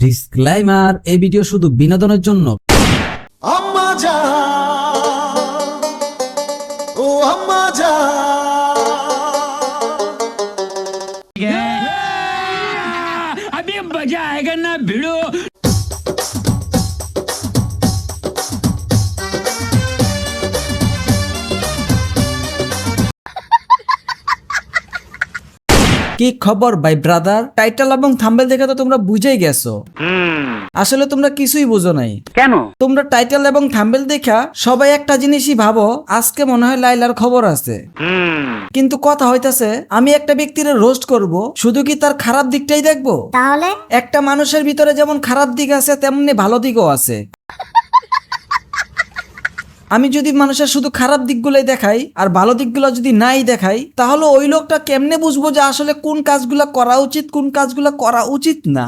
Disclaimer, এই video শুধু বিনোদনের জন্য। আম্মা জান, ও আম্মা জান, अभी मजा आएगा ना भिड़ो। কি খবর ভাই ব্রাদার? টাইটেল এবং থাম্বনেল দেখে তো তোমরা বুঝেই গেছো। আসলে তোমরা কিছুই বুঝো নাই। কেন? তোমরা টাইটেল এবং থাম্বনেল দেখা সবাই একটা জিনিসই ভাবো, আজকে মনে হয় লাইলার খবর আছে। কিন্তু কথা হইতাছে আমি একটা ব্যক্তির রোস্ট করব, শুধু কি তার খারাপ দিকটাই দেখবো? তাহলে একটা মানুষের ভিতরে যেমন খারাপ দিক আছে তেমনি ভালো দিকও আছে। আমি যদি মানুষের শুধু খারাপ দিকগুলোই দেখাই আর ভালো দিকগুলো যদি নাই দেখাই, তাহলে ওই লোকটা কেমনে বুঝবো যে আসলে কোন কাজগুলা করা উচিত, কোন কাজগুলা করা উচিত না।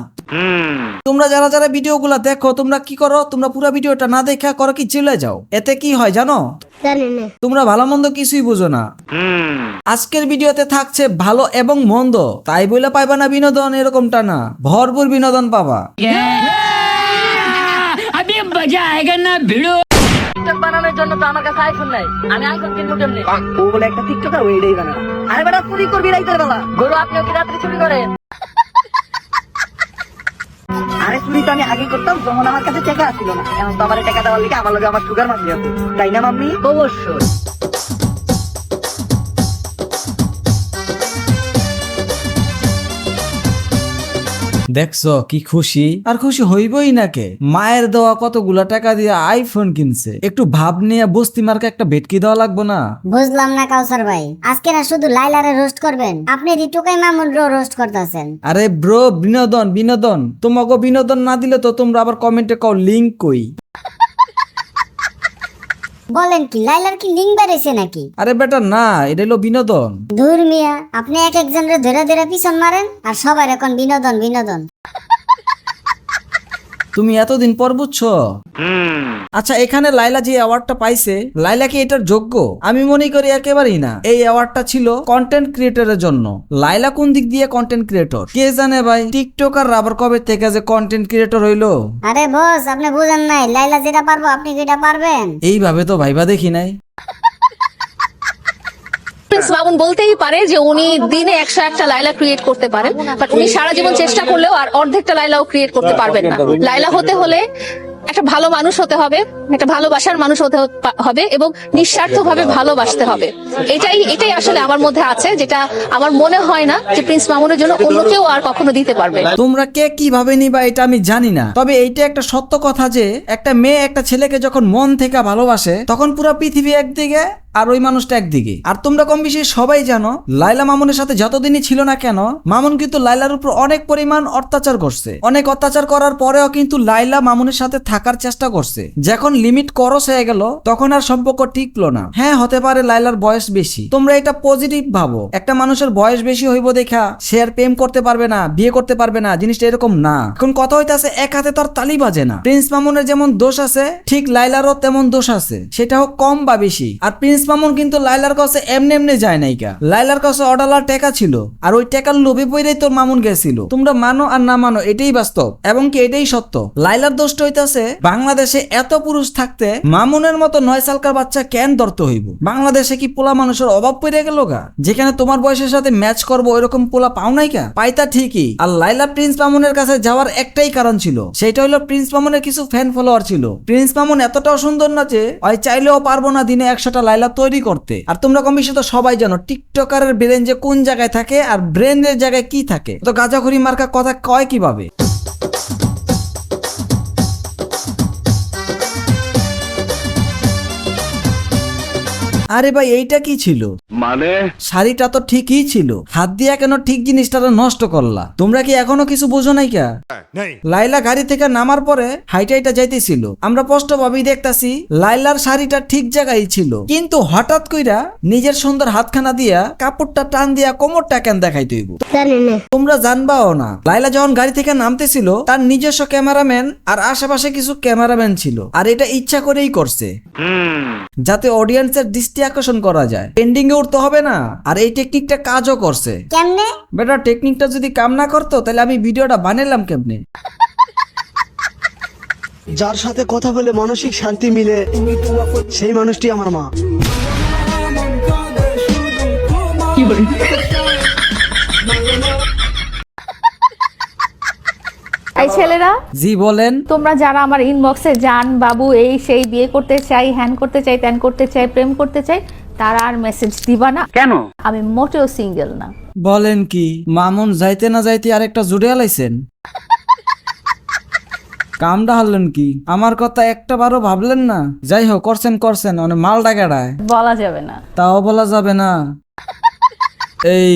তোমরা যারা যারা ভিডিওগুলা দেখো, তোমরা কি করো? তোমরা পুরো ভিডিওটা না দেখা করো কি চলে যাও। এতে কি হয় জানো? জানি না। তোমরা ভালো মন্দ কিছুই বুঝো না। আজকের ভিডিওতে থাকছে ভালো এবং মন্দ, তাই বলে পাইবা না বিনোদন, এরকমটা না। ভরপুর বিনোদন পাবা। अभी मजा आएगा ना भिड़ो। টিকটক বানানোর জন্য তো আমার কাছে আইফোন নাই, আমি আইফোন কিনবো কেমনে? ও বলে একটা টিকটকার ওইটাই বানানো। আরে বেটা চুরি করবি রাইতের বেলা? গরু আপনিও কি রাত্রে চুরি করেন? আরে চুরি তো আমি আগে করতাম যখন আমার কাছে টাকা আসছিল না। এখন তো আমার টাকা দেওয়ার লিগে আমার লগে আমার সুগার মাম্মি আছে, তাই না মাম্মি? অবশ্যই। দেখছো কি খুশি? আর খুশি হইবই নাকে, মায়ের দেওয়া কতগুলা টাকা দিয়ে আইফোন কিনছে। একটু ভাব নিয়ে বস্তি মার্কে একটা ভেটকি দেওয়া লাগবো না? বুঝলাম না কাউসার ভাই, আজকে না শুধু লাইলারে রোস্ট করবেন, আপনি রিটুকাই মামুনরও রোস্ট করতেছেন। আরে ব্রো, বিনোদন বিনোদন। তোমাকে বিনোদন না দিলে তো তোমরা আবার কমেন্টে কও লিংক কই। বলেন কি, লাইলার কি লিঙ্ক বেড়েছে নাকি? আরে বেটা না, এটা হলো বিনোদন। দূর মিয়া, আপনি এক একজনের ধরে ধরে পিছন মারেন আর সবার এখন বিনোদন বিনোদন। তুমি এতদিন পর বুঝছো? আচ্ছা, এখানে লাইলা যে অ্যাওয়ার্ডটা পাইছে, লাইলা কি এটার যোগ্য? আমি মনে করি একেবারেই না। এই অ্যাওয়ার্ডটা ছিল কন্টেন্ট ক্রিয়েটরের জন্য। লাইলা কোন দিক দিয়ে কন্টেন্ট ক্রিয়েটর কে জানে ভাই? টিকটকার রাবার কবে থেকে যে কন্টেন্ট ক্রিয়েটর হইলো? আরে বস, আপনি বুঝেন নাই, লাইলা যেটা পারবো আপনি কি এটা পারবেন? এইভাবে তো ভাইবা দেখি নাই। প্রিন্স মামুন বলতেই পারে যে উনি দিনে 101টা লাইলা ক্রিয়েট করতে পারেন, বাট উনি সারা জীবন চেষ্টা করলেও আর অর্ধেকটা লাইলাও ক্রিয়েট করতে পারবেন না। লাইলা হতে হলে একটা ভালো মানুষ হতে হবে, একটা ভালোবাসার মানুষ হতে হবে এবং নিঃস্বার্থভাবে ভালোবাসতে হবে। এটাই আসলে আমার মধ্যে আছে, যেটা আমার মনে হয় না যে প্রিন্স মামুনের জন্য অন্য কেউ আর কখনো দিতে পারবে। তোমরা কে কিভাবে নিবা এটা আমি জানি না, তবে এইটা একটা সত্য কথা যে একটা মেয়ে একটা ছেলেকে যখন মন থেকে ভালোবাসে, তখন পুরো পৃথিবী একদিকে আর ওই মানুষটা একদিকে। আর তোমরা কম বেশি সবাই জানো, লাইলা মামুনের সাথে যতদিনই ছিল না কেন, মামুন কিন্তু লাইলার উপর অনেক পরিমাণ অত্যাচার করছে। অনেক অত্যাচার করার পরেও কিন্তু লাইলা মামুনের সাথে থাকার চেষ্টা করছে। যখন লিমিট ক্রস হয়ে গেল, তখন আর সম্পর্ক টিকলো না। হ্যাঁ, হতে পারে লাইলার বয়স বেশি, তোমরা এটা পজিটিভ ভাবো। একটা মানুষের বয়স বেশি হইব দেখা সে আর প্রেম করতে পারবে না, বিয়ে করতে পারবে না, জিনিসটা এরকম না। এখন কথা হইতাছে এক হাতে তো আর তালি বাজে না। প্রিন্স মামুনের যেমন দোষ আছে, ঠিক লাইলারও তেমন দোষ আছে, সেটা হোক কম বা বেশি। আর প্রিন্স মামুন কিন্তু লাইলার কাছে এমনি এমনি যায় নাইকা। লাইলার কাছে অডালার টাকা ছিল, আর ওই টাকার লোভে পড়েই তোর মামুন গেছিল। তোমরা মানো আর না মানো, এটাই বাস্তব এবং কি এটাই সত্য। লাইলার দোষটা হইতাছে বাংলাদেশে এত পুরুষ থাকতে মামুনের মতো 9 সালকার বাচ্চা কেন ধরতে হইব? বাংলাদেশে কি পোলা মানুষের অভাব পড়ে গেল গা? যেখানে তোমার বয়সের সাথে ম্যাচ করবো ওইরকম পোলা পাও নাই কা? পাইতা ঠিকই। আর লাইলা প্রিন্স মামুনের কাছে যাওয়ার একটাই কারণ ছিল, সেটা হলো প্রিন্স মামুনের কিছু ফ্যান ফলোয়ার ছিল। প্রিন্স মামুন এতটাও সুন্দর না যে ওই চাইলেও পারবো না দিনে 100টা লাইলা তৈরি করতে। আর তোমরা কম বেশি তো সবাই জানো টিকটকারের ব্রেন যে কোন জায়গায় থাকে আর ব্রেনের জায়গায় কি থাকে। তো গাঁজাখুরি মার্কা কথা কয় কিভাবে? আরে ভাই, এইটা কি ছিল? মানে শাড়িটা তো ঠিকই ছিল, হাত দিয়া কেন ঠিক জিনিসটা নষ্ট করলা? তোমরা কি এখনো কিছু বোঝো নাই কা? লাইলা গাড়ি থেকে নামার পরে হাইটাইটা যাইতেছিল, আমরা স্পষ্ট ভাবেই দেখতাছি লাইলার শাড়িটা ঠিক জায়গায় ছিল, কিন্তু হঠাৎ কইরা নিজের সুন্দর হাতখানা দিয়া কাপড়টা টান দিয়া কোমরটা কেন দেখাই তুইব? তোমরা জানবাও না, লাইলা যখন গাড়ি থেকে নামতেছিল তার নিজস্ব ক্যামেরাম্যান আর আশেপাশে কিছু ক্যামেরাম্যান ছিল, আর এটা ইচ্ছা করেই করছে যাতে অডিয়েন্সের দৃষ্টি আকর্ষণ করা যায়। ট্রেন্ডিং এ উঠতে হবে না, আর এই টেকনিকটা কাজও করছে। কেমনে? বেটা টেকনিকটা যদি কাম না করতো তাহলে আমি ভিডিওটা বানালাম কেমনে? যার সাথে কথা বলে মানসিক শান্তি মিলে সেই মানুষটি আমার মা। এই ছেলেরা, জি বলেন। তোমরা যারা আমার ইনবক্সে যান বাবু এই সেই বিয়ে করতে চাই, হ্যান করতে চাই, ত্যান করতে চাই, প্রেম করতে চাই, তারা আর মেসেজ দিবা না। কেন? আমি মোটেও সিঙ্গেল না। বলেন কি মামুন যাইতে না যাইতে আরেকটা জুড়ে আলাইছেন? কামটা হারলেন কি? আমার কথা একটা বারও ভাবলেন না? যাই হোক, করছেন অনেক মাল ডাকাডায় বলা যাবে না। তাও বলা যাবে না। এই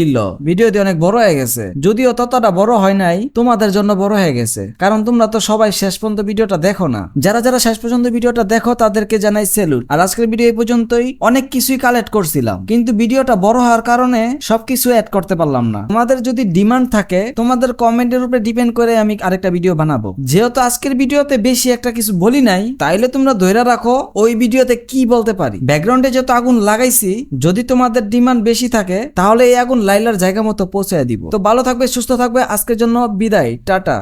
ভিডিওটি অনেক বড় হয়ে গেছে, যদিও ততটা বড় হয় নাই, তোমাদের জন্য বড় হয়ে গেছে, কারণ তোমরা তো সবাই শেষ পর্যন্ত ভিডিওটা দেখো না। যারা যারা শেষ পর্যন্ত ভিডিওটা দেখো তাদেরকে জানাই স্যালুট। আর আজকের ভিডিও এই পর্যন্তই। অনেক কিছুই কালেক্ট করছিলাম, কিন্তু ভিডিওটা বড় হওয়ার কারণে সবকিছু অ্যাড করতে পারলাম না। তোমাদের যদি ডিমান্ড থাকে, তোমাদের কমেন্টের উপরে ডিপেন্ড করে আমি আরেকটা ভিডিও বানাবো। যেহেতু আজকের ভিডিওতে বেশি একটা কিছু বলি নাই, তাইলে তোমরা ধরে রাখো ওই ভিডিওতে কি বলতে পারি। ব্যাকগ্রাউন্ডে যত আগুন লাগাইছি, যদি তোমাদের ডিমান্ড বেশি থাকে তাহলে এই আগুন লাইলার জায়গা মতো পৌঁছায় দিব। তো ভালো থাকবে, সুস্থ থাকবে। আজকের জন্য বিদায়, টাটা।